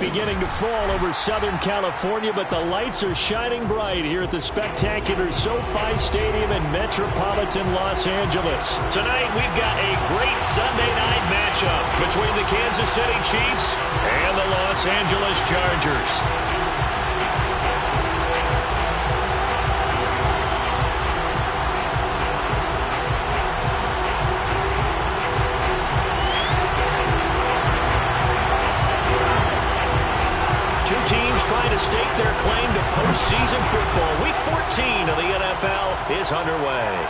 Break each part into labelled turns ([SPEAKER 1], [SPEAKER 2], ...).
[SPEAKER 1] beginning to fall over Southern California, but the lights are shining bright here at the spectacular SoFi Stadium in metropolitan Los Angeles. Tonight, we've got a great Sunday night matchup between the Kansas City Chiefs and the Los Angeles Chargers. Trying to stake their claim to postseason football. Week 14 of the NFL is underway.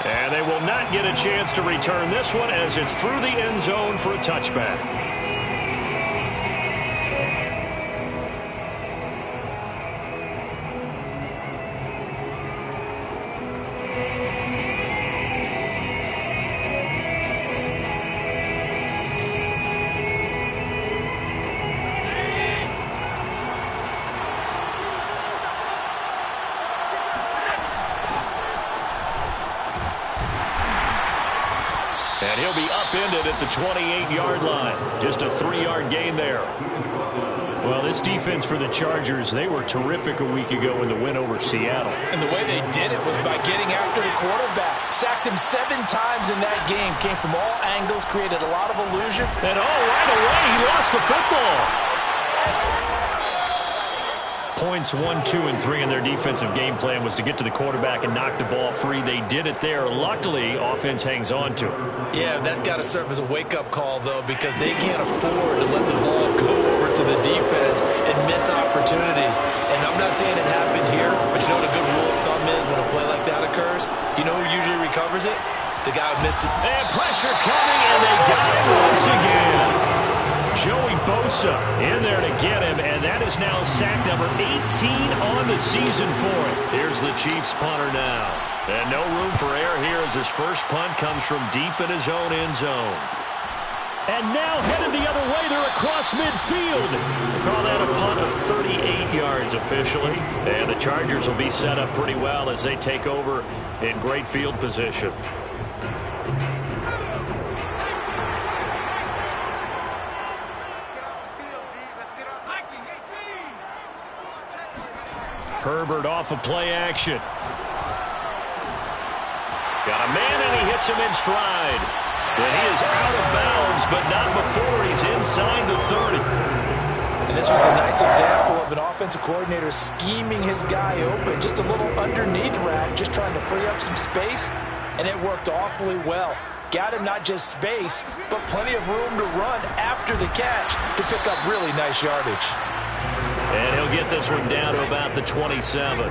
[SPEAKER 1] And they will not get a chance to return this one as it's through the end zone for a touchback. And he'll be upended at the 28-yard line. Just a 3-yard gain there. Well, this defense for the Chargers, they were terrific a week ago in the win over Seattle.
[SPEAKER 2] And the way they did it was by getting after the quarterback. Sacked him 7 times in that game. Came from all angles, created a lot of illusion.
[SPEAKER 1] And right away, he lost the football. Points 1, 2, and 3 in their defensive game plan was to get to the quarterback and knock the ball free. They did it there. Luckily, offense hangs on to it.
[SPEAKER 2] Yeah, that's got to serve as a wake-up call, though, because they can't afford to let the ball go over to the defense and miss opportunities. And I'm not saying it happened here, but you know what a good rule of thumb is when a play like that occurs? You know who usually recovers it? The guy who missed it.
[SPEAKER 1] And pressure coming, and they got him once again. Joey Bosa in there to get him, and that is now sack number 18 on the season for him. Here's the Chiefs punter now. And no room for error here as his first punt comes from deep in his own end zone. And now headed the other way, they're across midfield. We'll call that a punt of 38 yards officially. And the Chargers will be set up pretty well as they take over in great field position. Herbert off of play action. Got a man, and he hits him in stride. And he is out of bounds, but not before he's inside the 30.
[SPEAKER 2] And this was a nice example of an offensive coordinator scheming his guy open. Just a little underneath route, just trying to free up some space, and it worked awfully well. Got him not just space, but plenty of room to run after the catch to pick up really nice yardage.
[SPEAKER 1] And he'll get this one down to about the 27.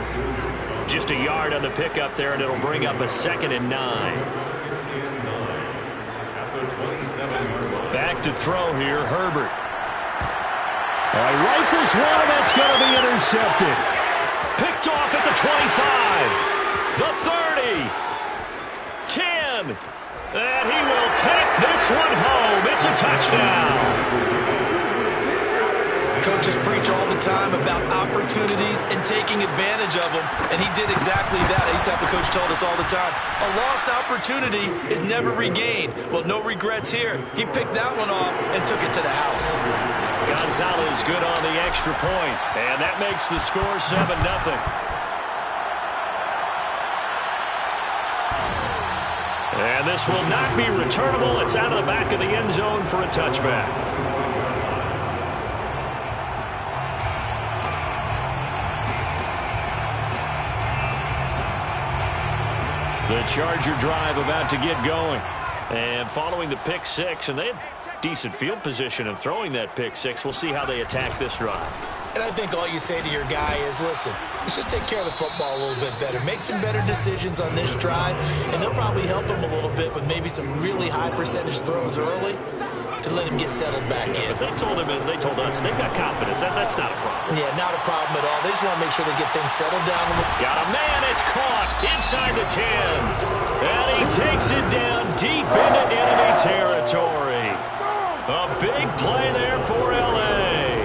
[SPEAKER 1] Just a yard on the pickup there, and it'll bring up a 2nd and 9. Back to throw here, Herbert. Rifles one, and that's going to be intercepted. Picked off at the 25. The 30. 10. And he will take this one home. It's a touchdown.
[SPEAKER 2] Coaches preach all the time about opportunities and taking advantage of them, and he did exactly that. I used to have a coach told us all the time, a lost opportunity is never regained. Well, no regrets here. He picked that one off and took it to the house.
[SPEAKER 1] Gonzalez good on the extra point, and that makes the score 7-0. And this will not be returnable. It's out of the back of the end zone for a touchback. The Charger drive about to get going. And following the pick six, and they had decent field position in throwing that pick six. We'll see how they attack this drive.
[SPEAKER 2] And I think all you say to your guy is, listen, let's just take care of the football a little bit better. Make some better decisions on this drive, and they'll probably help him a little bit with maybe some really high percentage throws early to let him get settled back in.
[SPEAKER 1] But they told us they've got confidence. That's not a problem.
[SPEAKER 2] Yeah, not a problem at all. They just want to make sure they get things settled down.
[SPEAKER 1] Got a man. It's caught inside the 10. And he takes it down deep into enemy territory. A big play there for L.A.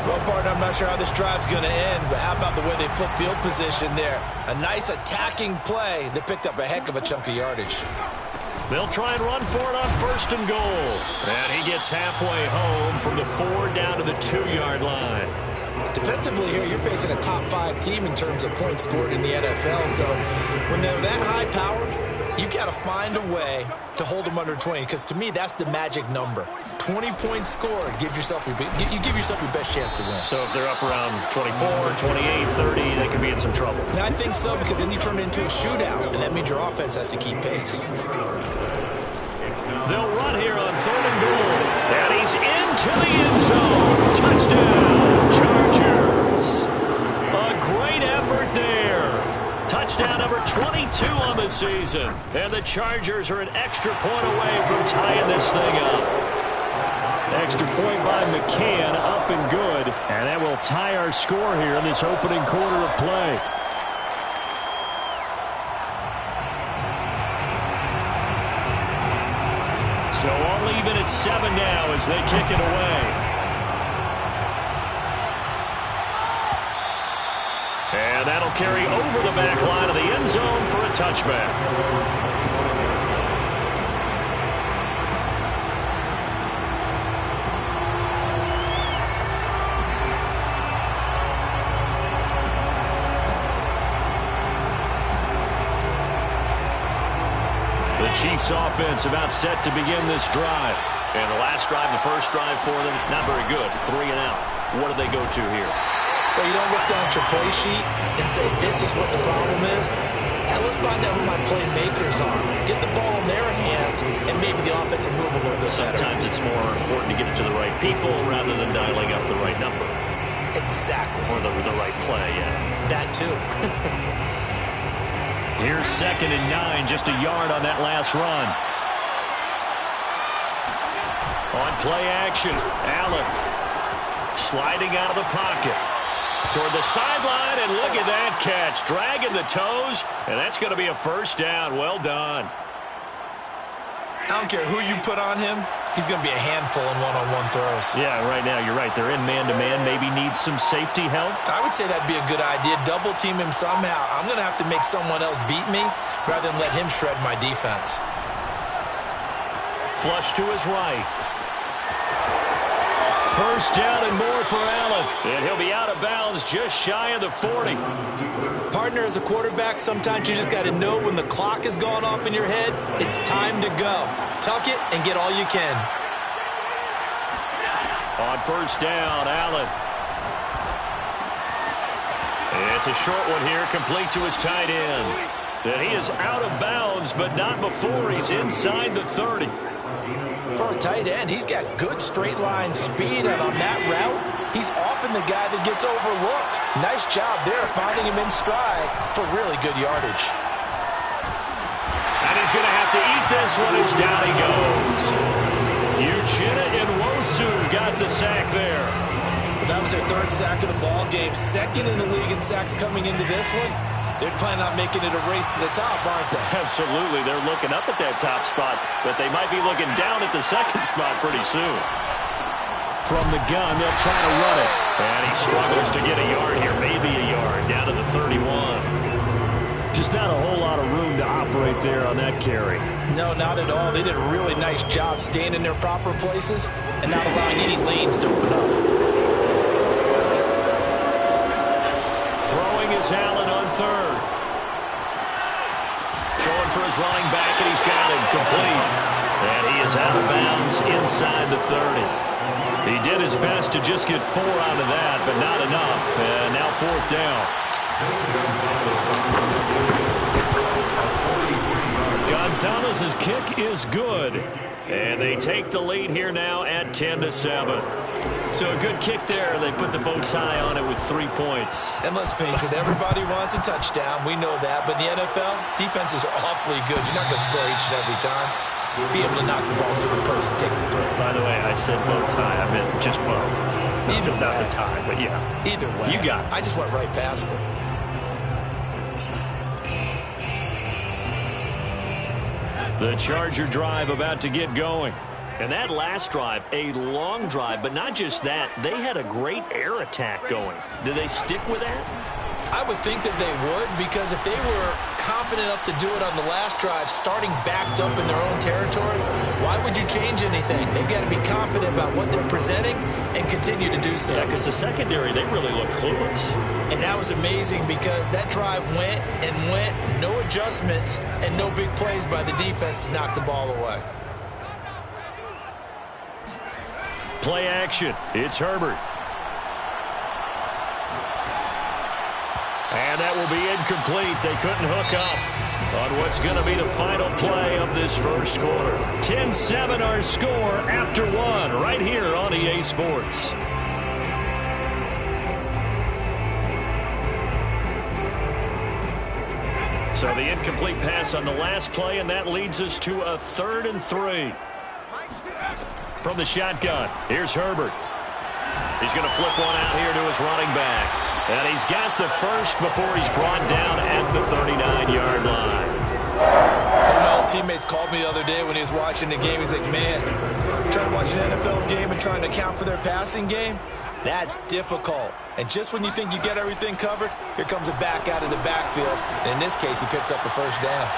[SPEAKER 2] Well, partner, I'm not sure how this drive's going to end, but how about the way they flip field position there? A nice attacking play that picked up a heck of a chunk of yardage.
[SPEAKER 1] They'll try and run for it on 1st and goal. And he gets halfway home from the 4 down to the 2-yard line.
[SPEAKER 2] Defensively here, you're facing a top 5 team in terms of points scored in the NFL. So when they're that high-powered, you've got to find a way to hold them under 20, because to me, that's the magic number. 20 points scored, you give yourself your best chance to win.
[SPEAKER 1] So if they're up around 24, 28, 30, they could be in some trouble.
[SPEAKER 2] And I think so, because then you turn it into a shootout, and that means your offense has to keep pace.
[SPEAKER 1] They'll run here on 3rd and goal. And he's into the end zone. Touchdown, Chargers. A great effort there. Touchdown number 22 on the season. And the Chargers are an extra point away from tying this thing up. Extra point by McCann, up and good. And that will tie our score here in this opening quarter of play. So all even at 7 now as they kick it away. And that'll carry over the back line of the end zone for a touchback. The Chiefs offense about set to begin this drive. And the last drive, the first drive for them, not very good. 3 and out. What do they go to here?
[SPEAKER 2] Well, you don't look down at your play sheet and say, this is what the problem is. Now let's find out who my playmakers are. Get the ball in their hands, and maybe the offense will move a little bit better.
[SPEAKER 1] Sometimes it's more important to get it to the right people rather than dialing up the right number.
[SPEAKER 2] Exactly.
[SPEAKER 1] Or the right play, yeah.
[SPEAKER 2] That too.
[SPEAKER 1] Here's 2nd and 9, just a yard on that last run. On play action, Allen sliding out of the pocket toward the sideline, and look at that catch, dragging the toes, and that's going to be a first down. Well done.
[SPEAKER 2] I don't care who you put on him, he's going to be a handful in one-on-one throws.
[SPEAKER 1] Yeah, right now you're right. They're in man-to-man, maybe need some safety help.
[SPEAKER 2] I would say that'd be a good idea. Double team him somehow. I'm going to have to make someone else beat me rather than let him shred my defense.
[SPEAKER 1] Flush to his right. First down and more for Allen. And he'll be out of bounds just shy of the 40.
[SPEAKER 2] Partner, as a quarterback, sometimes you just got to know when the clock has gone off in your head, it's time to go. Tuck it and get all you can.
[SPEAKER 1] On first down, Allen. It's a short one here, complete to his tight end. And he is out of bounds, but not before he's inside the 30.
[SPEAKER 2] For a tight end, he's got good straight line speed, and on that route, he's often the guy that gets overlooked. Nice job there finding him in stride for really good yardage.
[SPEAKER 1] And he's going to have to eat this one as down he goes. Uchenna Nwosu got the sack there.
[SPEAKER 2] That was their 3rd sack of the ball game. 2nd in the league in sacks coming into this one. They're planning on making it a race to the top, aren't they?
[SPEAKER 1] Absolutely. They're looking up at that top spot, but they might be looking down at the 2nd spot pretty soon. From the gun, they'll try to run it. And he struggles to get a yard here, maybe a yard, down to the 31. Just not a whole lot of room to operate there on that carry.
[SPEAKER 2] No, not at all. They did a really nice job staying in their proper places and not allowing any lanes to open up.
[SPEAKER 1] Throwing is Allen on 3rd. Going for his running back, and he's got him complete. And he is out of bounds inside the 30. He did his best to just get 4 out of that, but not enough. And now 4th down. Gonzalez's kick is good. And they take the lead here now at 10-7. So a good kick there. They put the bow tie on it with 3 points.
[SPEAKER 2] And let's face it, everybody wants a touchdown. We know that. But in the NFL, defenses are awfully good. You're not going to score each and every time. Be able to knock the ball through the post and take the throw.
[SPEAKER 1] By the way, I said bow tie. I meant just bow.
[SPEAKER 2] Either way.
[SPEAKER 1] Not the tie, but yeah.
[SPEAKER 2] Either way.
[SPEAKER 1] You got it.
[SPEAKER 2] I just went right past it.
[SPEAKER 1] The Charger drive about to get going. And that last drive, a long drive, but not just that. They had a great air attack going. Do they stick with that?
[SPEAKER 2] I would think that they would, because if they were confident enough to do it on the last drive, starting backed up in their own territory, why would you change anything? They've got to be confident about what they're presenting and continue to do so.
[SPEAKER 1] Yeah, because the secondary, they really look clueless.
[SPEAKER 2] And that was amazing because that drive went and went, no adjustments, and no big plays by the defense to knock the ball away.
[SPEAKER 1] Play action. It's Herbert. And that will be incomplete. They couldn't hook up on what's going to be the final play of this first quarter. 10-7 our score after one right here on EA Sports. So the incomplete pass on the last play, and that leads us to a 3rd and 3. From the shotgun, here's Herbert. He's going to flip one out here to his running back. And he's got the first before he's brought down at the 39-yard line.
[SPEAKER 2] One of my old teammates called me the other day when he was watching the game. He's like, man, trying to watch an NFL game and trying to account for their passing game, that's difficult. And just when you think you get everything covered, here comes a back out of the backfield. And in this case, he picks up the first down.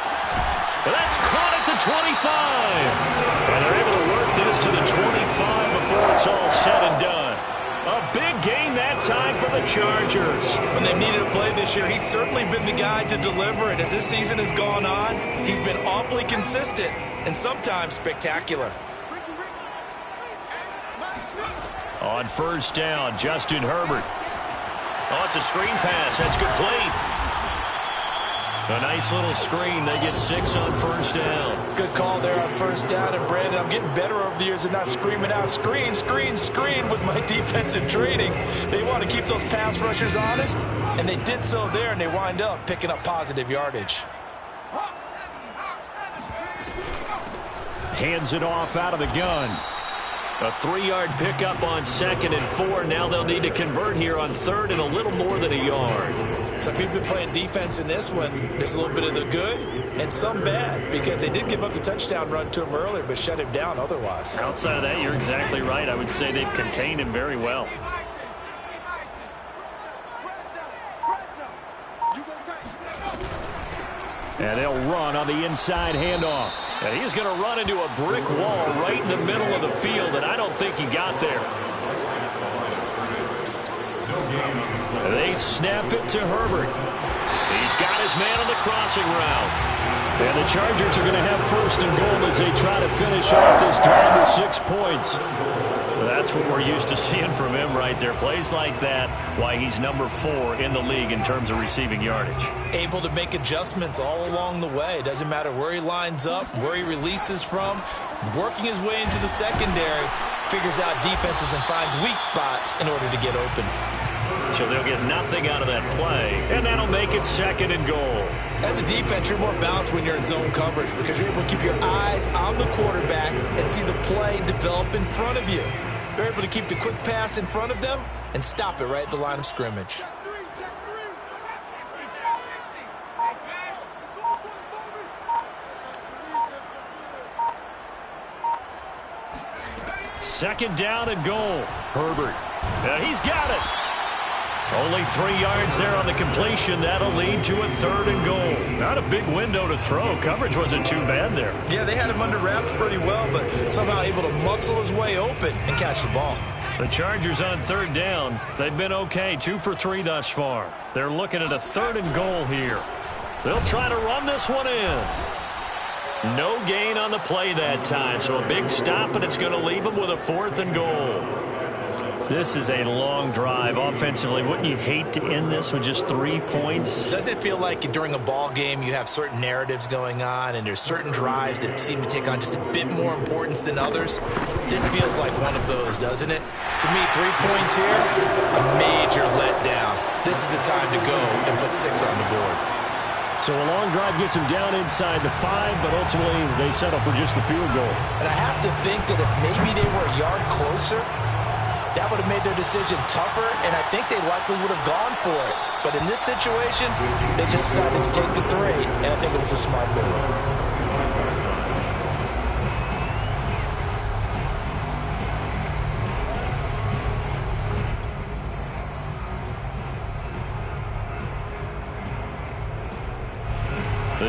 [SPEAKER 1] Well, that's caught at the 25. And they're able to work this to the 25 before it's all said and done. A big gain that time for the Chargers.
[SPEAKER 2] When they've needed a play this year, he's certainly been the guy to deliver it. As this season has gone on, he's been awfully consistent and sometimes spectacular.
[SPEAKER 1] On first down, Justin Herbert. Oh, it's a screen pass. That's complete. A nice little screen. They get 6 on first down.
[SPEAKER 2] Good call there on first down. And, Brandon, I'm getting better over the years of not screaming out, screen, screen, screen with my defensive training. They want to keep those pass rushers honest, and they did so there, and they wind up picking up positive yardage.
[SPEAKER 1] Hands it off out of the gun. A 3-yard pickup on 2nd and 4. Now they'll need to convert here on 3rd and a little more than a yard.
[SPEAKER 2] So if you've been playing defense in this one, there's a little bit of the good and some bad, because they did give up the touchdown run to him earlier but shut him down otherwise.
[SPEAKER 1] Outside of that, you're exactly right. I would say they've contained him very well. And they'll run on the inside handoff. And he's going to run into a brick wall right in the middle of the field, and I don't think he got there. They snap it to Herbert. He's got his man on the crossing route. And the Chargers are going to have 1st and goal as they try to finish off this drive with 6 points. That's what we're used to seeing from him right there. Plays like that, why he's number 4 in the league in terms of receiving yardage.
[SPEAKER 2] Able to make adjustments all along the way. Doesn't matter where he lines up, where he releases from. Working his way into the secondary, figures out defenses and finds weak spots in order to get open.
[SPEAKER 1] So they'll get nothing out of that play, and that'll make it 2nd and goal.
[SPEAKER 2] As a defense, you're more balanced when you're in zone coverage because you're able to keep your eyes on the quarterback and see the play develop in front of you. They're able to keep the quick pass in front of them and stop it right at the line of scrimmage.
[SPEAKER 1] Second down and goal. Herbert. He's got it. Only 3 yards there on the completion. That'll lead to a 3rd and goal. Not a big window to throw. Coverage wasn't too bad there.
[SPEAKER 2] Yeah, they had him under wraps pretty well, but somehow able to muscle his way open and catch the ball.
[SPEAKER 1] The Chargers on 3rd down. They've been okay, 2 for 3 thus far. They're looking at a 3rd and goal here. They'll try to run this one in. No gain on the play that time, so a big stop, and it's going to leave them with a 4th and goal. This is a long drive offensively. Wouldn't you hate to end this with just 3 points?
[SPEAKER 2] Doesn't it feel like during a ball game you have certain narratives going on and there's certain drives that seem to take on just a bit more importance than others? This feels like one of those, doesn't it? To me, 3 points here, a major letdown. This is the time to go and put 6 on the board.
[SPEAKER 1] So a long drive gets them down inside the 5, but ultimately they settle for just the field goal.
[SPEAKER 2] And I have to think that if maybe they were a yard closer, that would have made their decision tougher, and I think they likely would have gone for it. But in this situation, they just decided to take the 3, and I think it was a smart move.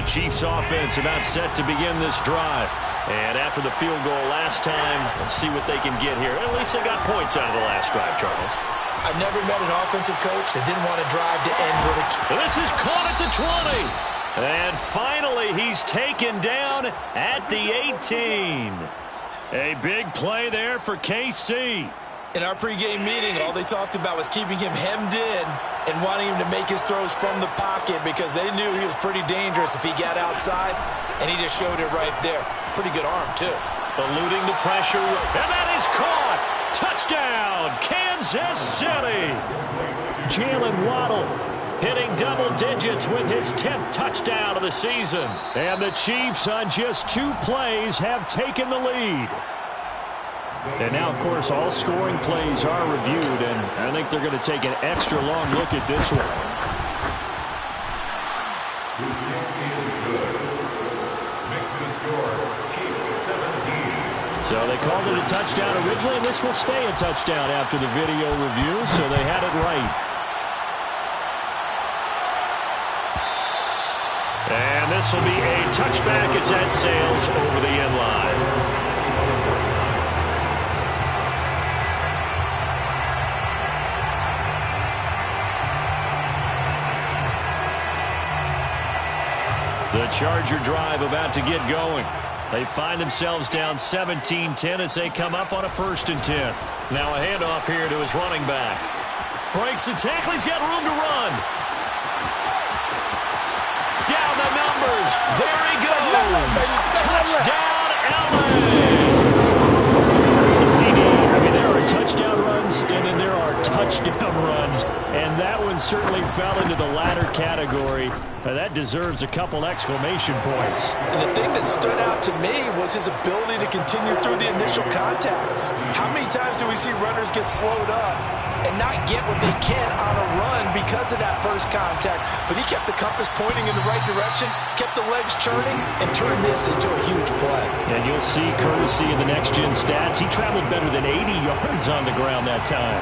[SPEAKER 1] Chiefs offense about set to begin this drive. And after the field goal last time, let's see what they can get here. At least they got points out of the last drive, Charles.
[SPEAKER 2] I've never met an offensive coach that didn't want to drive to end with a kick.
[SPEAKER 1] This is caught at the 20. And finally, he's taken down at the 18. A big play there for KC.
[SPEAKER 2] In our pregame meeting, all they talked about was keeping him hemmed in and wanting him to make his throws from the pocket because they knew he was pretty dangerous if he got outside, and he just showed it right there. Pretty good arm, too.
[SPEAKER 1] Eluding the pressure, and that is caught. Touchdown, Kansas City. Jalen Waddle hitting double digits with his 10th touchdown of the season. And the Chiefs on just 2 plays have taken the lead. And now, of course, all scoring plays are reviewed, and I think they're going to take an extra long look at this one. So they called it a touchdown originally, and this will stay a touchdown after the video review, so they had it right. And this will be a touchback as that sails over the end line. The Charger drive about to get going. They find themselves down 17-10 as they come up on a 1st and 10. Now a handoff here to his running back. Breaks the tackle. He's got room to run. Down the numbers. There he goes. Touchdown, LA. CD. I mean, there are touchdown runs, and then there are touchdown runs. And that one certainly fell into the latter category. That deserves a couple exclamation points.
[SPEAKER 2] And the thing that stood out to me was his ability to continue through the initial contact. How many times do we see runners get slowed up and not get what they can on a run because of that first contact? But he kept the compass pointing in the right direction, kept the legs churning, and turned this into a huge play.
[SPEAKER 1] And you'll see, courtesy of the next-gen stats, he traveled better than 80 yards on the ground that time.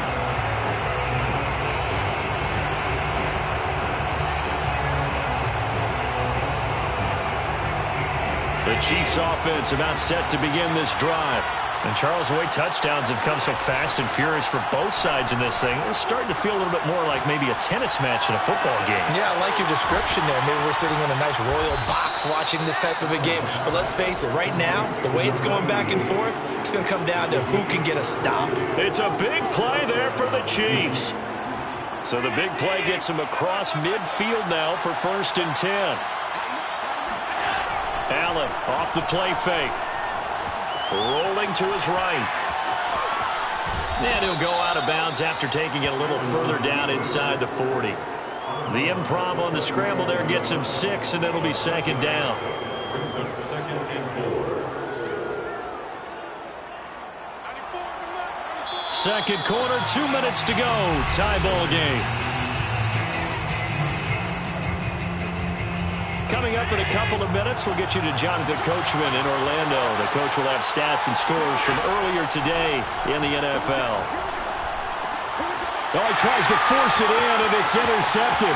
[SPEAKER 1] The Chiefs offense about set to begin this drive. And Charles, the way touchdowns have come so fast and furious for both sides in this thing, it's starting to feel a little bit more like maybe a tennis match in a football game.
[SPEAKER 2] Yeah, I like your description there. Maybe we're sitting in a nice royal box watching this type of a game. But let's face it, right now, the way it's going back and forth, it's going to come down to who can get a stop.
[SPEAKER 1] It's a big play there for the Chiefs. So the big play gets him across midfield now for 1st and 10. Allen off the play fake. Rolling to his right. And he'll go out of bounds after taking it a little further down inside the 40. The improv on the scramble there gets him 6, and it'll be 2nd down.
[SPEAKER 3] Brings up 2nd and 4.
[SPEAKER 1] Second quarter, 2 minutes to go. Tie ball game. Coming up in a couple of minutes, we'll get you to Jonathan Coachman in Orlando. The coach will have stats and scores from earlier today in the NFL. Oh, he tries to force it in, and it's intercepted.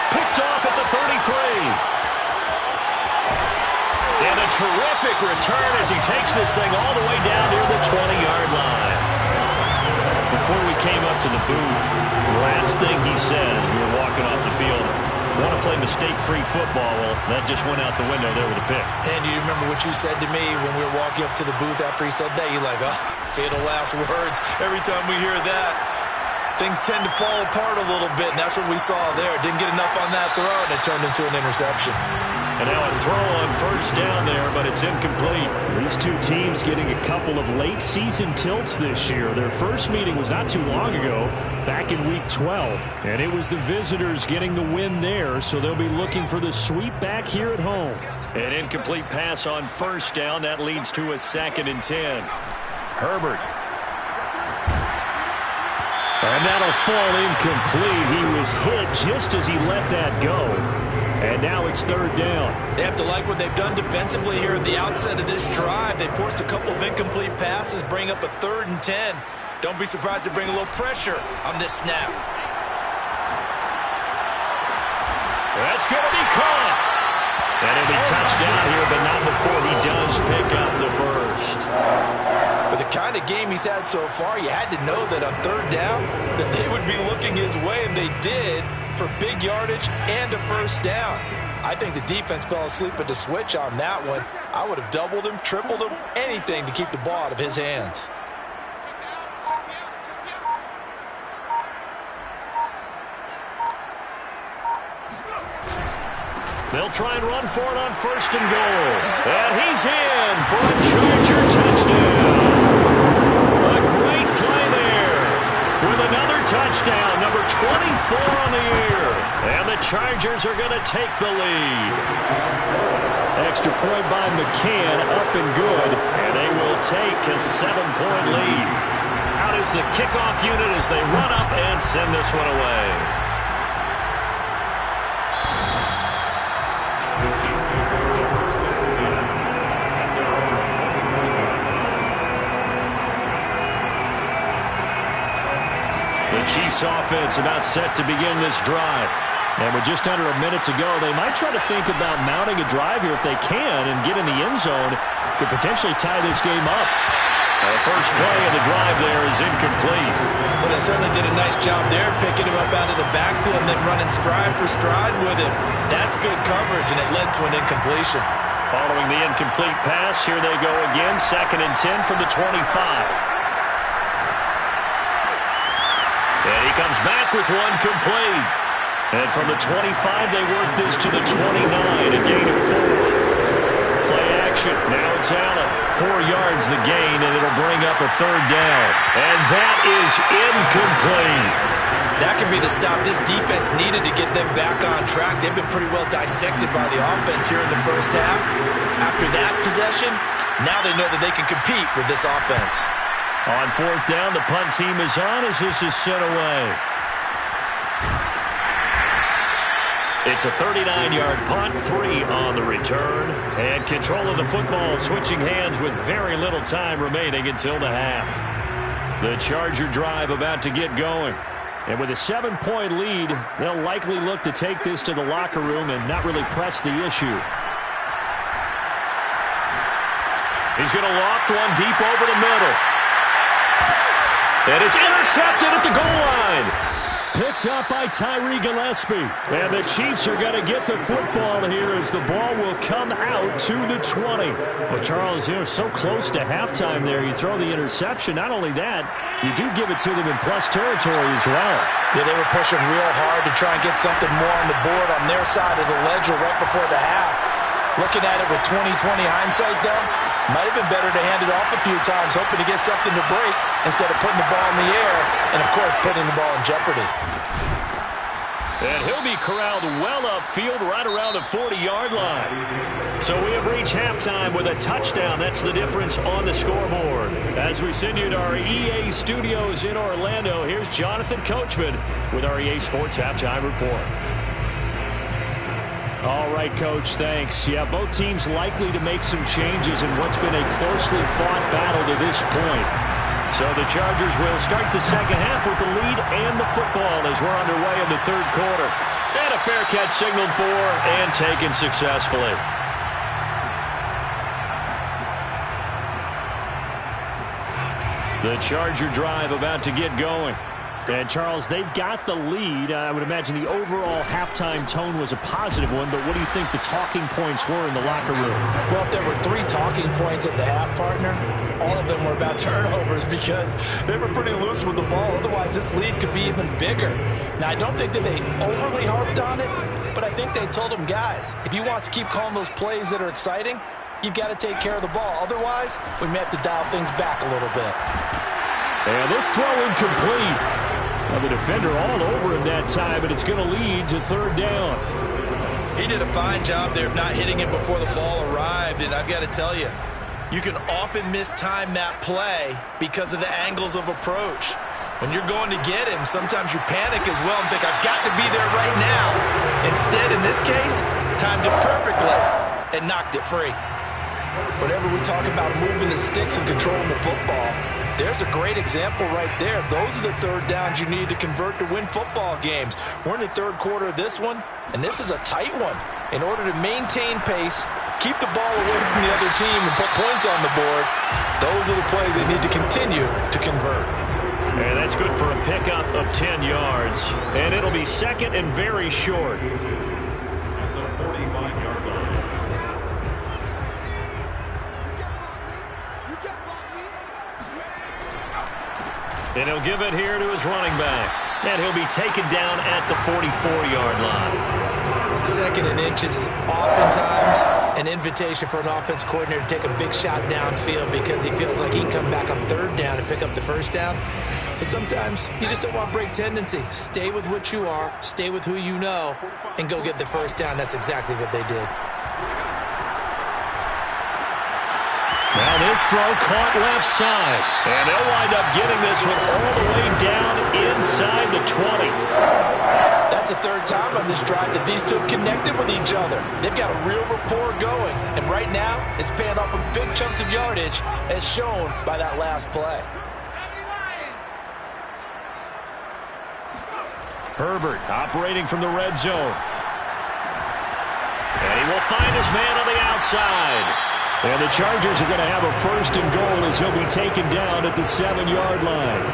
[SPEAKER 1] Picked off at the 33. And a terrific return as he takes this thing all the way down near the 20-yard line. Before we came up to the booth, the last thing he said as we were walking off the field, want to play mistake-free football. Well, that just went out the window there with a pick.
[SPEAKER 2] And do you remember what you said to me when we were walking up to the booth after he said that? You're like, oh, fatal last words. Every time we hear that, things tend to fall apart a little bit, and that's what we saw there. Didn't get enough on that throw, and it turned into an interception.
[SPEAKER 1] And now a throw on 1st down there, but it's incomplete. These two teams getting a couple of late-season tilts this year. Their first meeting was not too long ago, back in Week 12. And it was the visitors getting the win there, so they'll be looking for the sweep back here at home. An incomplete pass on 1st down. That leads to a 2nd and 10. Herbert. And that'll fall incomplete. He was hit just as he let that go. And now it's 3rd down.
[SPEAKER 2] They have to like what they've done defensively here at the outset of this drive. They forced a couple of incomplete passes, bring up a 3rd and 10. Don't be surprised to bring a little pressure on this snap.
[SPEAKER 1] That's going to be caught. And he'll be touched down here, but not before he does pick up the first.
[SPEAKER 2] With the kind of game he's had so far, you had to know that on third down that they would be looking his way, and they did, for big yardage and a first down. I think the defense fell asleep at the switch on that one. I would have doubled him, tripled him, anything to keep the ball out of his hands.
[SPEAKER 1] They'll try and run for it on first and goal. And he's in for a Charger touchdown. A great play there with another touchdown, number 24 on the year. And the Chargers are going to take the lead. Extra point by McCann, up and good. And they will take a 7-point lead. Out is the kickoff unit as they run up and send this one away. Chiefs offense about set to begin this drive. And with just under a minute to go, they might try to think about mounting a drive here if they can and get in the end zone to potentially tie this game up. The first play of the drive there is incomplete.
[SPEAKER 2] Well, they certainly did a nice job there, picking him up out of the backfield and then running stride for stride with him. That's good coverage, and it led to an incompletion.
[SPEAKER 1] Following the incomplete pass, here they go again, 2nd and 10 from the 25. And he comes back with one complete. And from the 25, they work this to the 29, a gain of 4. Play action. Now it's Allen. 4 yards the gain, and it'll bring up a third down. And that is incomplete.
[SPEAKER 2] That could be the stop this defense needed to get them back on track. They've been pretty well dissected by the offense here in the first half. After that possession, now they know that they can compete with this offense.
[SPEAKER 1] On 4th down, the punt team is on as this is sent away. It's a 39-yard punt, 3 on the return. And control of the football switching hands with very little time remaining until the half. The Charger drive about to get going. And with a 7-point lead, they'll likely look to take this to the locker room and not really press the issue. He's going to loft one deep over the middle. And it's intercepted at the goal line. Picked up by Tyree Gillespie. And the Chiefs are going to get the football here as the ball will come out to the 20. Well, Charles, so close to halftime there. You throw the interception. Not only that, you do give it to them in plus territory as well.
[SPEAKER 2] Yeah, they were pushing real hard to try and get something more on the board on their side of the ledger right before the half. Looking at it with 20/20 hindsight, though, might have been better to hand it off a few times, hoping to get something to break instead of putting the ball in the air and, of course, putting the ball in jeopardy.
[SPEAKER 1] And he'll be corralled well upfield right around the 40-yard line. So we have reached halftime with a touchdown. That's the difference on the scoreboard. As we send you to our EA studios in Orlando, here's Jonathan Coachman with our EA Sports Halftime Report. All right, Coach, thanks. Yeah, both teams likely to make some changes in what's been a closely fought battle to this point. So the Chargers will start the second half with the lead and the football as we're underway in the third quarter. And a fair catch signaled for and taken successfully. The Charger drive about to get going. And, Charles, they've got the lead. I would imagine the overall halftime tone was a positive one, but what do you think the talking points were in the locker room?
[SPEAKER 2] Well, if there were 3 talking points at the half, partner, all of them were about turnovers because they were pretty loose with the ball. Otherwise, this lead could be even bigger. Now, I don't think that they overly harped on it, but I think they told them, guys, if you want to keep calling those plays that are exciting, you've got to take care of the ball. Otherwise, we may have to dial things back a little bit.
[SPEAKER 1] And this throw incomplete. Now the defender all over him that time, but it's going to lead to third down.
[SPEAKER 2] He did a fine job there of not hitting him before the ball arrived, and I've got to tell you, you can often mistime that play because of the angles of approach. When you're going to get him, sometimes you panic as well and think, I've got to be there right now. Instead, in this case, timed it perfectly and knocked it free. Whenever we talk about moving the sticks and controlling the football, there's a great example right there. Those are the third downs you need to convert to win football games. We're in the third quarter of this one, and this is a tight one. In order to maintain pace, keep the ball away from the other team, and put points on the board, those are the plays they need to continue to convert.
[SPEAKER 1] And that's good for a pickup of 10 yards. And it'll be second and very short.
[SPEAKER 3] At the 45-yard line.
[SPEAKER 1] And he'll give it here to his running back. And he'll be taken down at the 44-yard line.
[SPEAKER 2] Second and inches is oftentimes an invitation for an offense coordinator to take a big shot downfield because he feels like he can come back on third down and pick up the first down. But sometimes you just don't want break tendency. Stay with what you are, stay with who you know, and go get the first down. That's exactly what they did.
[SPEAKER 1] Now this throw caught left side. And they'll wind up getting this one all the way down inside the 20.
[SPEAKER 2] That's the third time on this drive that these two have connected with each other. They've got a real rapport going. And right now, it's paying off with big chunks of yardage as shown by that last play.
[SPEAKER 1] Herbert operating from the red zone. And he will find his man on the outside. And the Chargers are going to have a first and goal as he'll be taken down at the 7-yard line.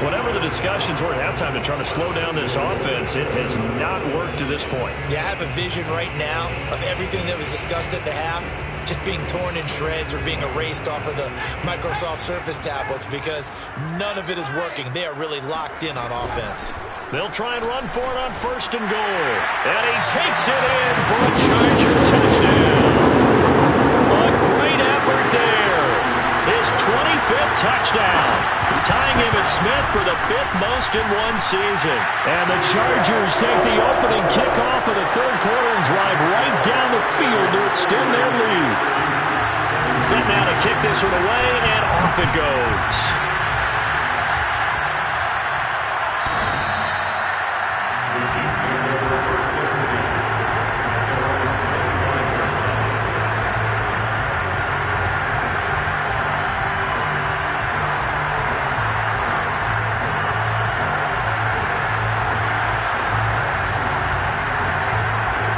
[SPEAKER 1] Whatever the discussions were at halftime to try to slow down this offense, it has not worked to this point.
[SPEAKER 2] Yeah, I have a vision right now of everything that was discussed at the half just being torn in shreds or being erased off of the Microsoft Surface tablets because none of it is working. They are really locked in on offense.
[SPEAKER 1] They'll try and run for it on first and goal. And he takes it in for a Charger touchdown. A great effort there. His 25th touchdown. Tying him at Smith for the 5th most in one season. And the Chargers take the opening kickoff of the third quarter and drive right down the field to extend their lead. Set now to kick this one away, and off it goes.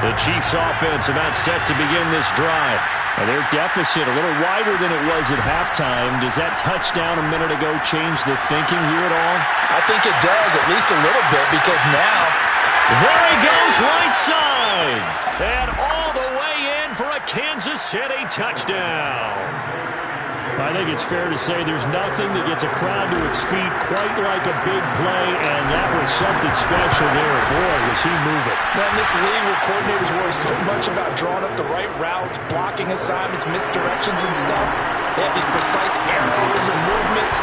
[SPEAKER 1] The Chiefs offense about set to begin this drive. And their deficit a little wider than it was at halftime. Does that touchdown a minute ago change the thinking here at all?
[SPEAKER 2] I think it does, at least a little bit, because now...
[SPEAKER 1] There he goes, right side. And all the way in for a Kansas City touchdown. I think it's fair to say there's nothing that gets a crowd to its feet quite like a big play, and that was something special there. Boy, was he moving.
[SPEAKER 2] Well, in this league where coordinators worry so much about drawing up the right routes, blocking assignments, misdirections and stuff, they have these precise arrows and movements.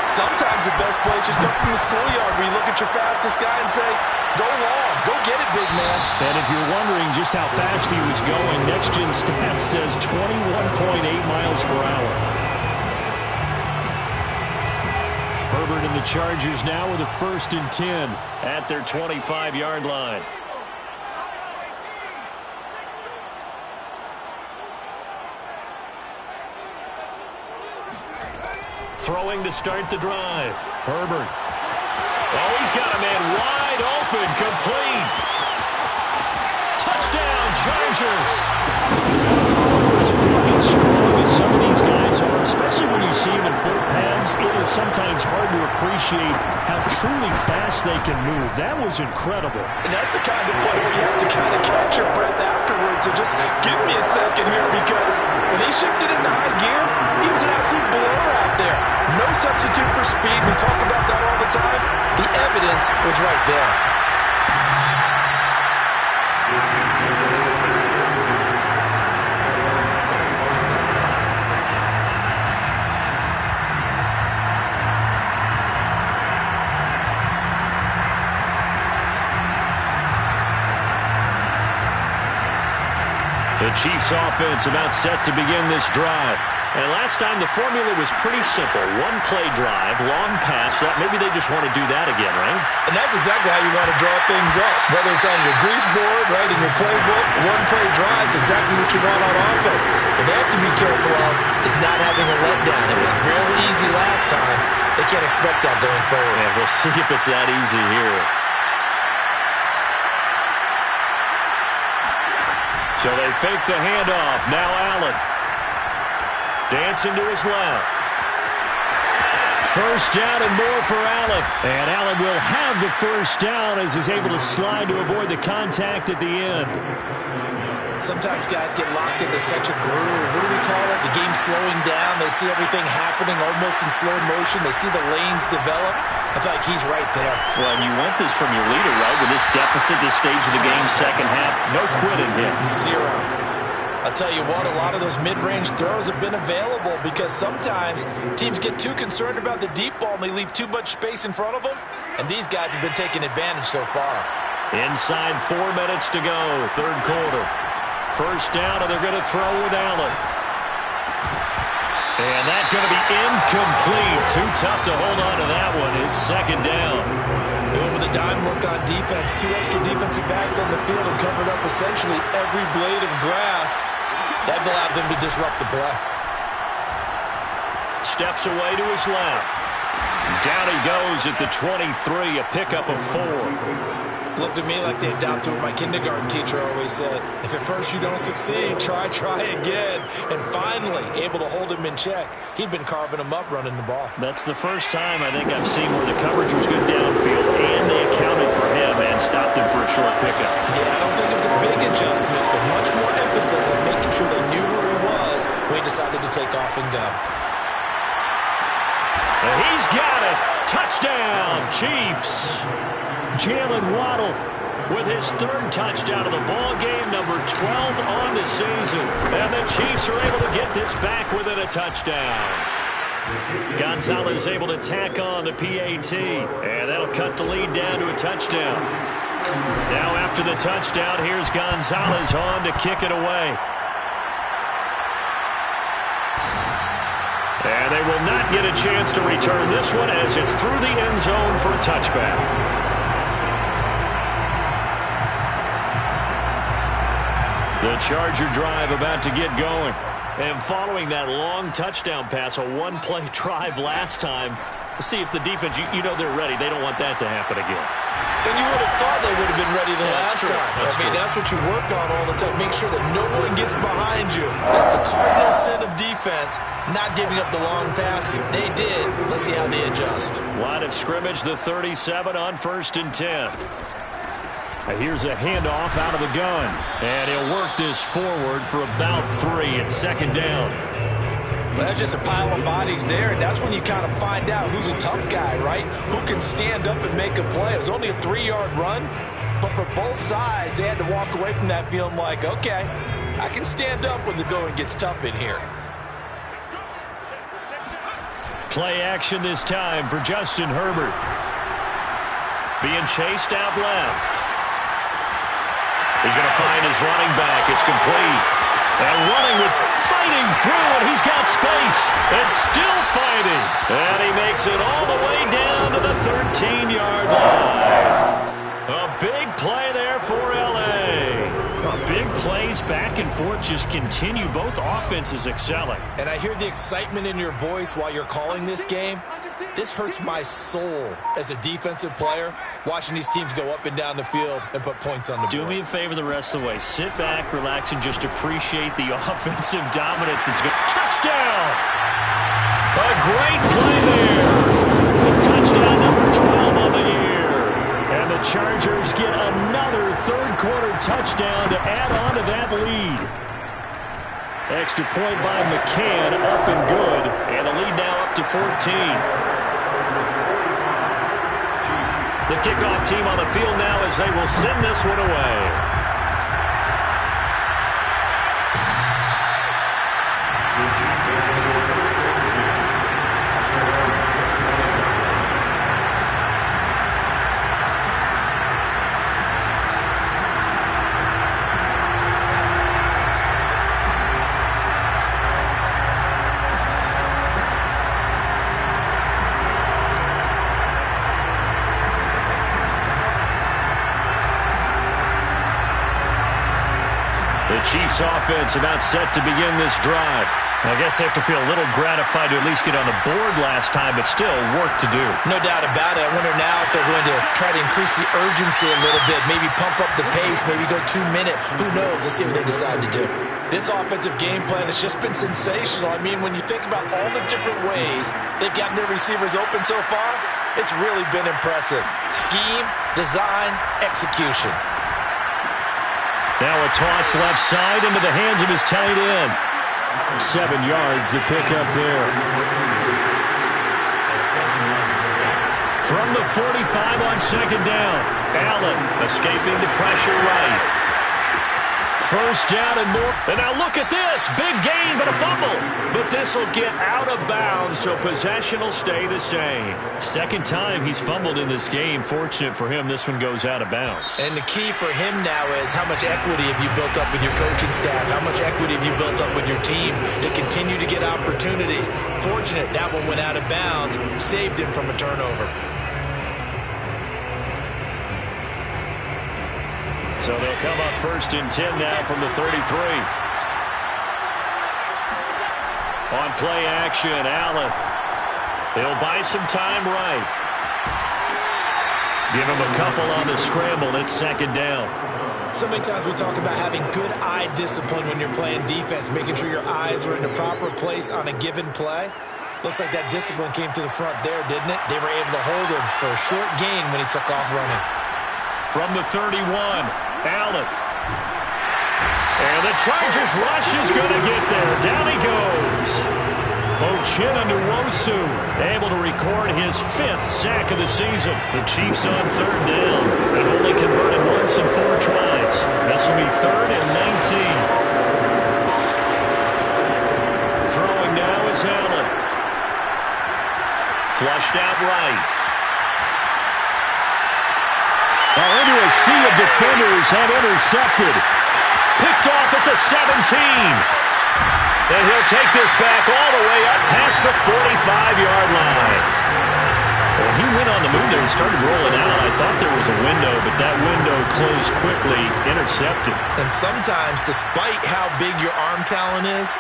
[SPEAKER 2] Sometimes the best play is just up from the schoolyard where you look at your fastest guy and say, go long, go get it, big man.
[SPEAKER 1] And if you're wondering just how fast he was going, Next Gen Stats says 21.8 miles per hour. Herbert and the Chargers now with a 1st and 10 at their 25-yard line. Throwing to start the drive. Herbert. Oh, he's got a man wide open, complete. Touchdown, Chargers. For as big and strong as some of these guys are, especially when you see them in full pads, it is sometimes hard to appreciate how truly fast they can move. That was incredible.
[SPEAKER 2] And that's the kind of play where you have to kind of catch your breath afterwards. So just give me a second here, because when he shifted into high gear, he was an absolute blur out there. No substitute for speed. We talk about that all the time. The evidence was right there.
[SPEAKER 1] The Chiefs offense about set to begin this drive. And last time the formula was pretty simple. One play drive, long pass. Maybe they just want to do that again, right?
[SPEAKER 2] And that's exactly how you want to draw things up. Whether it's on your grease board, right, in your playbook, one play drive is exactly what you want on offense. What they have to be careful of is not having a letdown. It was real easy last time. They can't expect that going forward.
[SPEAKER 1] And we'll see if it's that easy here. So they fake the handoff. Now Allen. Dancing to his left. First down and more for Allen. And Allen will have the first down as he's able to slide to avoid the contact at the end.
[SPEAKER 2] Sometimes guys get locked into such a groove. What do we call it? The game slowing down. They see everything happening almost in slow motion. They see the lanes develop. I feel like he's right there.
[SPEAKER 1] Well, and you want this from your leader, right? With this deficit, this stage of the game, second half, no quitting him.
[SPEAKER 2] Zero. I'll tell you what, a lot of those mid-range throws have been available because sometimes teams get too concerned about the deep ball and they leave too much space in front of them. And these guys have been taking advantage so far.
[SPEAKER 1] Inside 4 minutes to go, third quarter. First down, and they're going to throw with Allen. And that's going to be incomplete. Too tough to hold on to that one. It's second down.
[SPEAKER 2] Going with a dime look on defense. 2 extra defensive backs on the field and covered up essentially every blade of grass. That allowed them to disrupt the play.
[SPEAKER 1] Steps away to his left. Down he goes at the 23, a pickup of 4.
[SPEAKER 2] Looked at me like they adopted what my kindergarten teacher always said. If at first you don't succeed, try again. And finally, able to hold him in check. He'd been carving him up running the ball.
[SPEAKER 1] That's the first time I think I've seen where the coverage was good downfield, and they accounted for him and stopped him for a short pickup.
[SPEAKER 2] Yeah, I don't think it was a big adjustment, but much more emphasis on making sure they knew where he was when he decided to take off and go.
[SPEAKER 1] And he's got it. Touchdown, Chiefs. Jalen Waddle with his 3rd touchdown of the ball game, number 12 on the season. And the Chiefs are able to get this back within a touchdown. Gonzalez able to tack on the PAT, and that'll cut the lead down to a touchdown. Now after the touchdown, here's Gonzalez on to kick it away. And they will not get a chance to return this one as it's through the end zone for a touchback. The Charger drive about to get going. And following that long touchdown pass, a one-play drive last time, let's see if the defense, you know they're ready. They don't want that to happen again.
[SPEAKER 2] And you would have thought they would have been ready the last time. That's what you work on all the time. Make sure that no one gets behind you. That's the cardinal sin of defense, not giving up the long pass. They did. Let's see how they adjust.
[SPEAKER 1] Line of scrimmage, the 37 on 1st and 10. Here's a handoff out of the gun. And he'll work this forward for about 3 at second down.
[SPEAKER 2] Well, that's just a pile of bodies there, and that's when you kind of find out who's a tough guy, right? Who can stand up and make a play. It was only a 3-yard run, but for both sides, they had to walk away from that feeling like, okay, I can stand up when the going gets tough in here.
[SPEAKER 1] Play action this time for Justin Herbert. Being chased out left. He's going to find his running back. It's complete. And running with fighting through, and he's got space. And still fighting. And he makes it all the way down to the 13-yard line. A big play there for L.A. Big plays back and forth just continue. Both offenses excelling.
[SPEAKER 2] And I hear the excitement in your voice while you're calling this game. This hurts my soul as a defensive player, watching these teams go up and down the field and put points on the board.
[SPEAKER 1] Do me a favor the rest of the way. Sit back, relax, and just appreciate the offensive dominance. It's good. Touchdown! A great play there. Touchdown number 12 on the year. And the Chargers get another third-quarter touchdown to add on to that lead. Extra point by McCann, up and good. And the lead now up to 14. The kickoff team on the field now as they will send this one away. The Chiefs offense about set to begin this drive. I guess they have to feel a little gratified to at least get on the board last time, but still work to do.
[SPEAKER 2] No doubt about it. I wonder now if they're going to try to increase the urgency a little bit, maybe pump up the pace, maybe go 2 minute. Who knows? Let's see what they decide to do. This offensive game plan has just been sensational. I mean, when you think about all the different ways they've gotten their receivers open so far, it's really been impressive. Scheme, design, execution.
[SPEAKER 1] Now a toss left side into the hands of his tight end. 7 yards to pick up there. From the 45 on second down. Allen escaping the pressure right. First down and more. And now look at this. Big gain, but a fumble. But this will get out of bounds, so possession will stay the same. Second time he's fumbled in this game. Fortunate for him, this one goes out of bounds.
[SPEAKER 2] And the key for him now is how much equity have you built up with your coaching staff? How much equity have you built up with your team to continue to get opportunities? Fortunate that one went out of bounds, saved him from a turnover.
[SPEAKER 1] So they'll come up first and 10 now from the 33. On play action, Allen. He'll buy some time right. Give him a couple on the scramble. It's second down.
[SPEAKER 2] So many times we talk about having good eye discipline when you're playing defense, making sure your eyes are in the proper place on a given play. Looks like that discipline came to the front there, didn't it? They were able to hold him for a short gain when he took off running.
[SPEAKER 1] From the 31, Allen. And the Chargers rush is going to get there. Down he goes. Uchenna-Nwosu able to record his 5th sack of the season. The Chiefs on third down. They've only converted once in 4 tries. This will be 3rd and 19. Throwing now is Allen. Flushed out right. Now into a sea of defenders and intercepted. Picked off at the 17. And he'll take this back all the way up past the 45-yard line. Well, he went on the move there and started rolling out. I thought there was a window, but that window closed quickly, intercepted.
[SPEAKER 2] And sometimes, despite how big your arm talent is,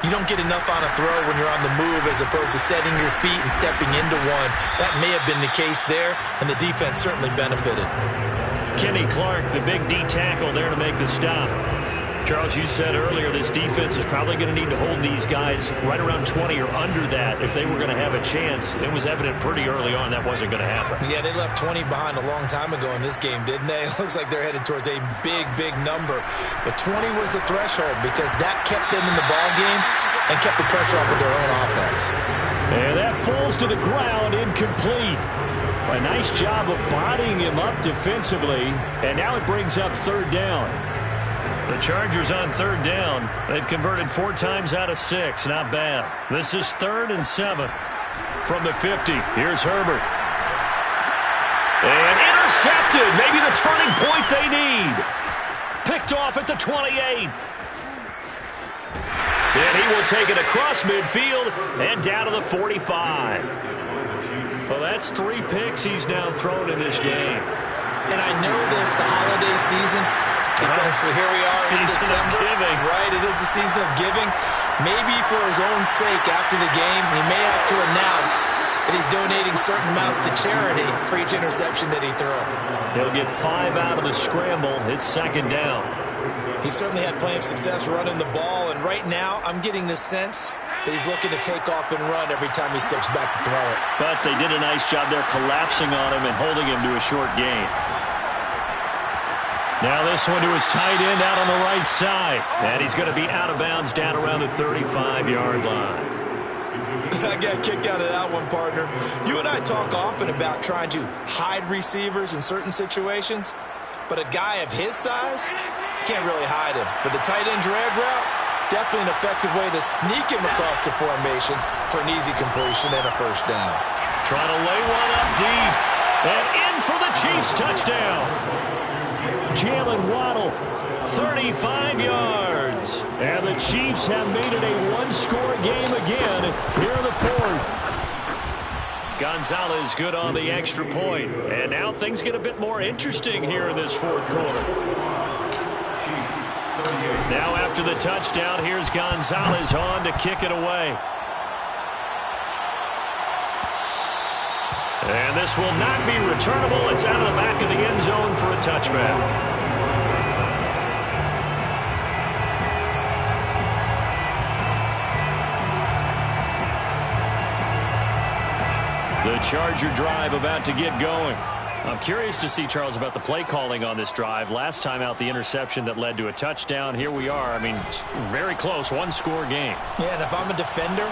[SPEAKER 2] you don't get enough on a throw when you're on the move as opposed to setting your feet and stepping into one. That may have been the case there, and the defense certainly benefited.
[SPEAKER 1] Kenny Clark, the big D tackle there to make the stop. Charles, you said earlier this defense is probably going to need to hold these guys right around 20 or under that if they were going to have a chance. It was evident pretty early on that wasn't going to happen.
[SPEAKER 2] Yeah, they left 20 behind a long time ago in this game, didn't they? It looks like they're headed towards a big, big number. But 20 was the threshold because that kept them in the ball game and kept the pressure off of their own offense.
[SPEAKER 1] And that falls to the ground, incomplete. A nice job of bodying him up defensively, and now it brings up third down. The Chargers on third down. They've converted 4 times out of 6. Not bad. This is 3rd and 7 from the 50. Here's Herbert. And intercepted. Maybe the turning point they need. Picked off at the 28. And he will take it across midfield and down to the 45. Well, that's 3 picks he's now thrown in this game.
[SPEAKER 2] And I know this, the holiday season, because here we are in December. Right, it is the season of giving. Maybe for his own sake after the game, he may have to announce that he's donating certain amounts to charity for each interception that he threw.
[SPEAKER 1] He'll get 5 out of the scramble. It's second down.
[SPEAKER 2] He certainly had plenty of success running the ball, and right now I'm getting the sense that he's looking to take off and run every time he steps back to throw it.
[SPEAKER 1] But they did a nice job there collapsing on him and holding him to a short gain. Now this one to his tight end out on the right side. And he's going to be out of bounds down around the 35-yard line.
[SPEAKER 2] I got a kick out of that one, partner. You and I talk often about trying to hide receivers in certain situations, but a guy of his size can't really hide him. But the tight end drag route, definitely an effective way to sneak him across the formation for an easy completion and a first down.
[SPEAKER 1] Trying to lay one up deep. And in for the Chiefs touchdown. Jalen Waddle, 35 yards. And the Chiefs have made it a one-score game again here in the 4th. Gonzalez good on the extra point. And now things get a bit more interesting here in this 4th quarter.
[SPEAKER 3] Chiefs, 38.
[SPEAKER 1] Now after the touchdown, here's Gonzalez on to kick it away. And this will not be returnable. It's out of the back of the end zone for a touchback. The Charger drive about to get going. I'm curious to see, Charles, about the play calling on this drive. Last time out, the interception that led to a touchdown. Here we are. I mean, very close, one-score game.
[SPEAKER 2] Yeah, and if I'm a defender,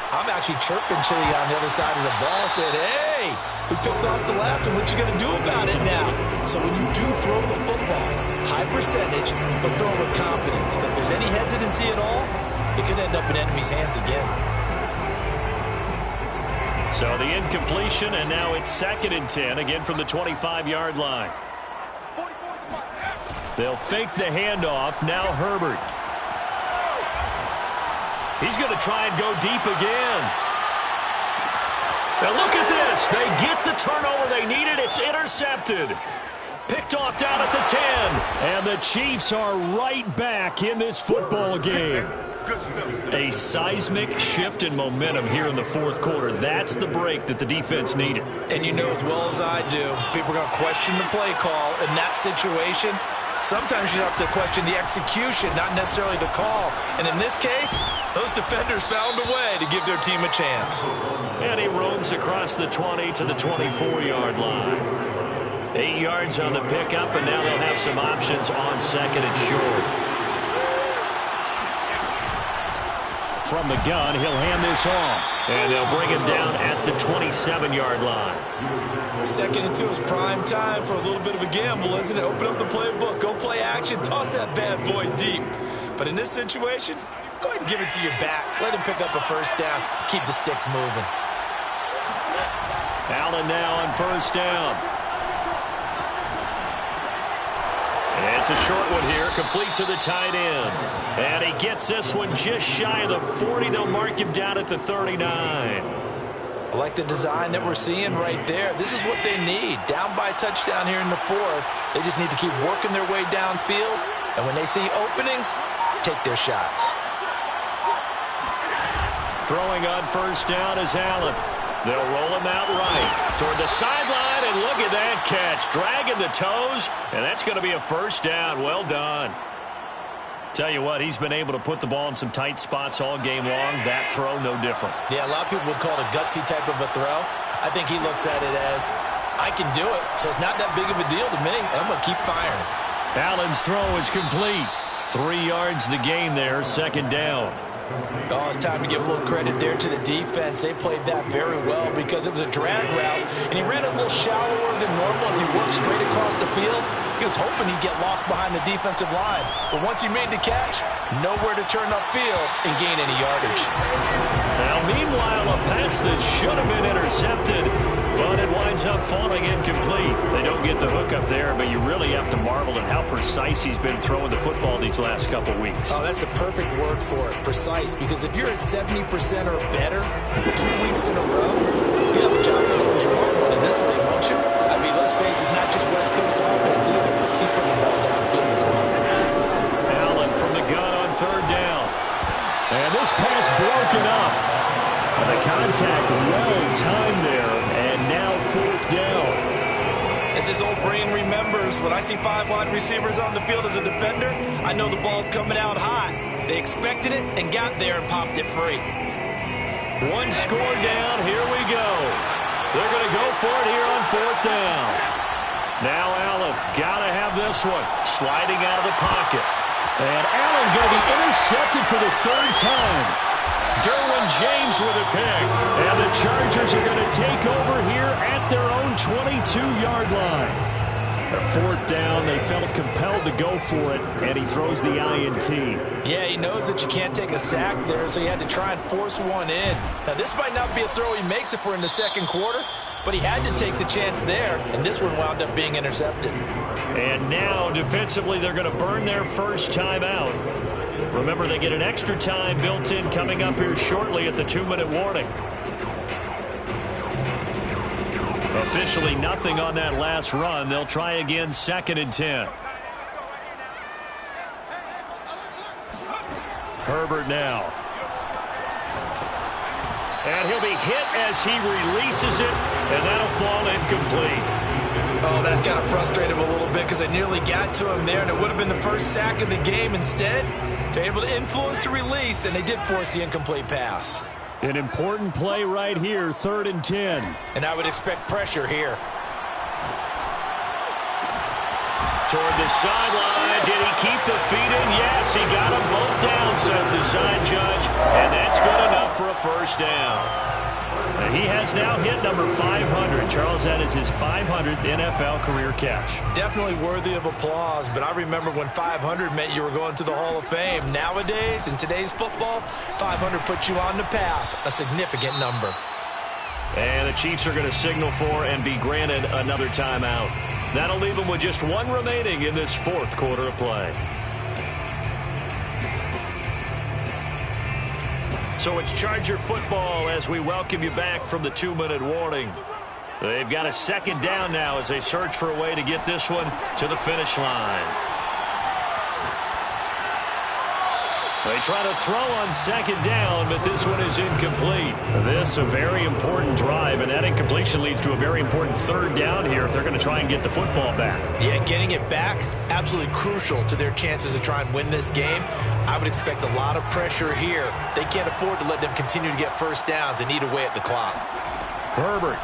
[SPEAKER 2] I'm actually chirping Chili on the other side of the ball, saying, hey, we picked off the last one. What you going to do about it now? So when you do throw the football, high percentage, but throw it with confidence. If there's any hesitancy at all, it could end up in enemy's hands again.
[SPEAKER 1] So the incompletion, and now it's 2nd and 10, again from the 25-yard line. They'll fake the handoff. Now Herbert. He's going to try and go deep again. Now look at this. They get the turnover they needed. It's intercepted. Picked off down at the 10. And the Chiefs are right back in this football game. A seismic shift in momentum here in the 4th quarter. That's the break that the defense needed.
[SPEAKER 2] And you know as well as I do, people are going to question the play call in that situation. Sometimes you have to question the execution, not necessarily the call. And in this case, those defenders found a way to give their team a chance.
[SPEAKER 1] And he roams across the 20 to the 24-yard line. 8 yards on the pickup, and now they'll have some options on 2nd and short. From the gun, he'll hand this off. And they'll bring him down at the 27-yard line.
[SPEAKER 2] 2nd and 2 is prime time for a little bit of a gamble, isn't it? Open up the playbook, go play action, toss that bad boy deep. But in this situation, go ahead and give it to your back. Let him pick up a first down. Keep the sticks moving.
[SPEAKER 1] Allen now on 1st down. And it's a short one here, complete to the tight end. And he gets this one just shy of the 40. They'll mark him down at the 39.
[SPEAKER 2] I like the design that we're seeing right there. This is what they need. Down by a touchdown here in the 4th. They just need to keep working their way downfield. And when they see openings, take their shots.
[SPEAKER 1] Throwing on 1st down is Allen. They'll roll him out right toward the sideline, and look at that catch. Dragging the toes, and that's going to be a 1st down. Well done. Tell you what, he's been able to put the ball in some tight spots all game long. That throw, no different.
[SPEAKER 2] Yeah, a lot of people would call it a gutsy type of a throw. I think he looks at it as, I can do it, so it's not that big of a deal to me, and I'm going to keep firing.
[SPEAKER 1] Allen's throw is complete. 3 yards the gain there, 2nd down.
[SPEAKER 2] Oh, it's time to give a little credit there to the defense. They played that very well because it was a drag route, and he ran a little shallower than normal as he worked straight across the field. He was hoping he'd get lost behind the defensive line. But once he made the catch, nowhere to turn upfield and gain any yardage.
[SPEAKER 1] Now, meanwhile, a pass that should have been intercepted, but it winds up falling incomplete. They don't get the hook up there, but you really have to marvel at how precise he's been throwing the football these last couple weeks.
[SPEAKER 2] Oh, that's the perfect word for it, precise, because if you're at 70% or better 2 weeks in a row, you have a job as long as you want one in this league, won't you? I mean, let's face it, it's not just West Coast offense either. He's putting the ball downfield as well.
[SPEAKER 1] Allen from the gun on 3rd down. And this pass broken up. And the contact well timed there, and now 4th down.
[SPEAKER 2] As his old brain remembers, when I see 5 wide receivers on the field as a defender, I know the ball's coming out hot. They expected it and got there and popped it free.
[SPEAKER 1] 1 score down, here we go. They're going to go for it here on 4th down. Now Allen, got to have this one. Sliding out of the pocket. And Allen going to be intercepted for the 3rd time. Derwin James with a pick. And the Chargers are going to take over here at their own 22-yard line. A 4th down, they felt compelled to go for it, and he throws the INT.
[SPEAKER 2] Yeah, he knows that you can't take a sack there, so he had to try and force one in. Now, this might not be a throw he makes if we're in the 2nd quarter, but he had to take the chance there, and this one wound up being intercepted.
[SPEAKER 1] And now, defensively, they're going to burn their 1st time out. Remember, they get an extra time built in coming up here shortly at the 2-minute warning. Officially nothing on that last run. They'll try again 2nd and 10. Herbert now. And he'll be hit as he releases it, and that'll fall incomplete.
[SPEAKER 2] Oh, that's got to frustrate him a little bit because they nearly got to him there, and it would have been the first sack of the game. Instead, they're able to influence the release, and they did force the incomplete pass.
[SPEAKER 1] An important play right here, 3rd and 10.
[SPEAKER 2] And I would expect pressure here.
[SPEAKER 1] Toward the sideline. Did he keep the feet in? Yes, he got them both down, says the sign judge. And that's good enough for a first down. He has now hit number 500. Charles, that is his 500th NFL career catch.
[SPEAKER 2] Definitely worthy of applause, but I remember when 500 meant you were going to the Hall of Fame. Nowadays, in today's football, 500 puts you on the path, a significant number.
[SPEAKER 1] And the Chiefs are going to signal for and be granted another timeout. That'll leave them with just one remaining in this 4th quarter of play. So it's Charger football as we welcome you back from the 2-minute warning. They've got a 2nd down now as they search for a way to get this one to the finish line. They try to throw on 2nd down, but this one is incomplete. This a very important drive, and that incompletion leads to a very important 3rd down here if they're going to try and get the football back.
[SPEAKER 2] Yeah, getting it back, absolutely crucial to their chances to try and win this game. I would expect a lot of pressure here. They can't afford to let them continue to get first downs and eat away at the clock.
[SPEAKER 1] Herbert.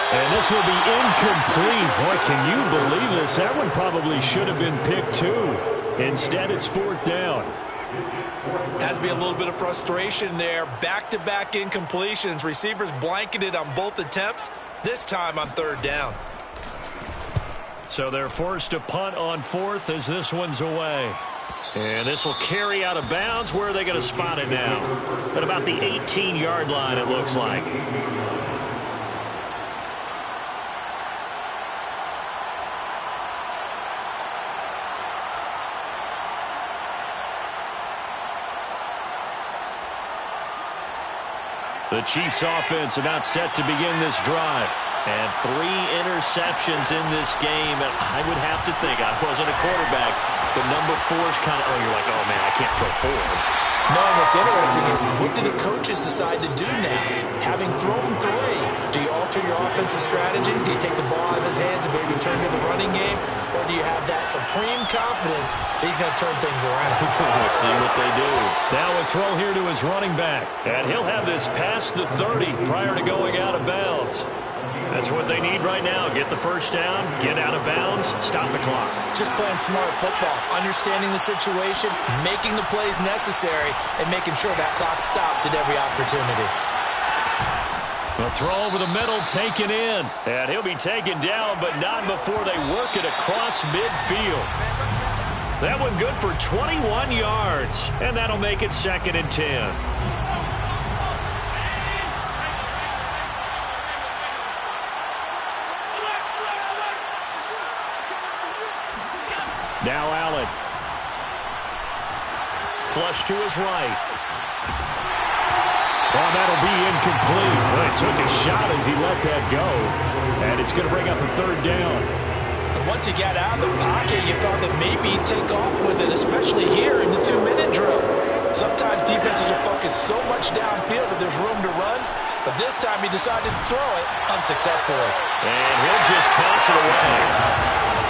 [SPEAKER 1] And this will be incomplete. Boy, can you believe this? That one probably should have been picked too. Instead, it's 4th down.
[SPEAKER 2] Has to be a little bit of frustration there. Back-to-back incompletions. Receivers blanketed on both attempts, this time on 3rd down.
[SPEAKER 1] So they're forced to punt on 4th as this one's away. And this will carry out of bounds. Where are they going to spot it now? At about the 18-yard line, it looks like. The Chiefs offense about set to begin this drive. And 3 interceptions in this game. And I would have to think, I wasn't a quarterback, but number 4 is kind of, oh, you're like, oh, man, I can't throw 4.
[SPEAKER 2] No, what's interesting is what do the coaches decide to do now? Having thrown 3, do you alter your offensive strategy? Do you take the ball out of his hands and maybe turn to the running game? Or do you have that supreme confidence that he's going to turn things around?
[SPEAKER 1] We'll see what they do. Now a throw here to his running back. And he'll have this past the 30 prior to going out of bounds. That's what they need right now. Get the first down, get out of bounds, stop the clock.
[SPEAKER 2] Just playing smart football, understanding the situation, making the plays necessary, and making sure that clock stops at every opportunity.
[SPEAKER 1] The throw over the middle taken in. And he'll be taken down, but not before they work it across midfield. That one good for 21 yards. And that'll make it 2nd and 10. Now Allen. Flush to his right. Oh, that'll be incomplete. But it took a shot as he let that go. And it's going to bring up a 3rd down.
[SPEAKER 2] And once he got out of the pocket, you thought that maybe he'd take off with it, especially here in the 2-minute drill. Sometimes defenses are focused so much downfield that there's room to run. But this time he decided to throw it unsuccessfully.
[SPEAKER 1] And he'll just toss it away.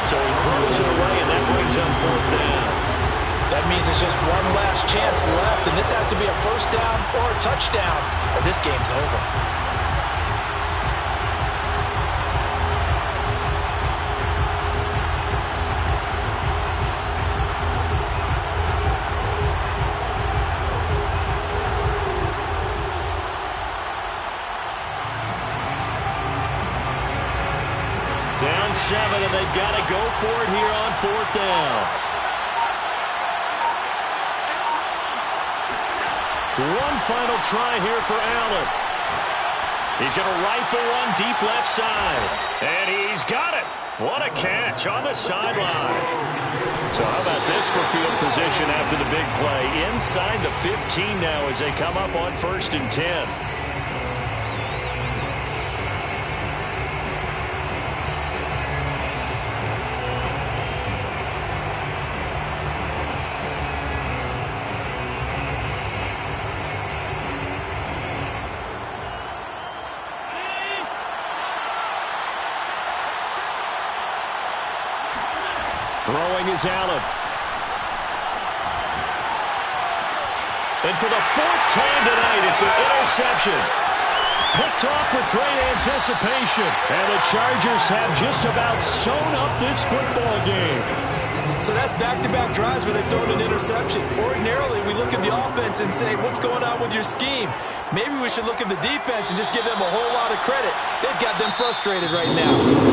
[SPEAKER 1] So he throws it away, and that brings up 4th down.
[SPEAKER 2] That means there's just one last chance left, and this has to be a first down or a touchdown, or this game's over.
[SPEAKER 1] Down 7, and they've got to go for it here on 4th down. One final try here for Allen. He's going to rifle one deep left side. And he's got it. What a catch on the sideline. So how about this for field position after the big play? Inside the 15 now as they come up on 1st and 10. Throwing is Allen. And for the fourth time tonight, it's an interception. Picked off with great anticipation. And the Chargers have just about sewn up this football game.
[SPEAKER 2] So that's back-to-back drives where they've thrown an interception. Ordinarily, we look at the offense and say, what's going on with your scheme? Maybe we should look at the defense and just give them a whole lot of credit. They've got them frustrated right now.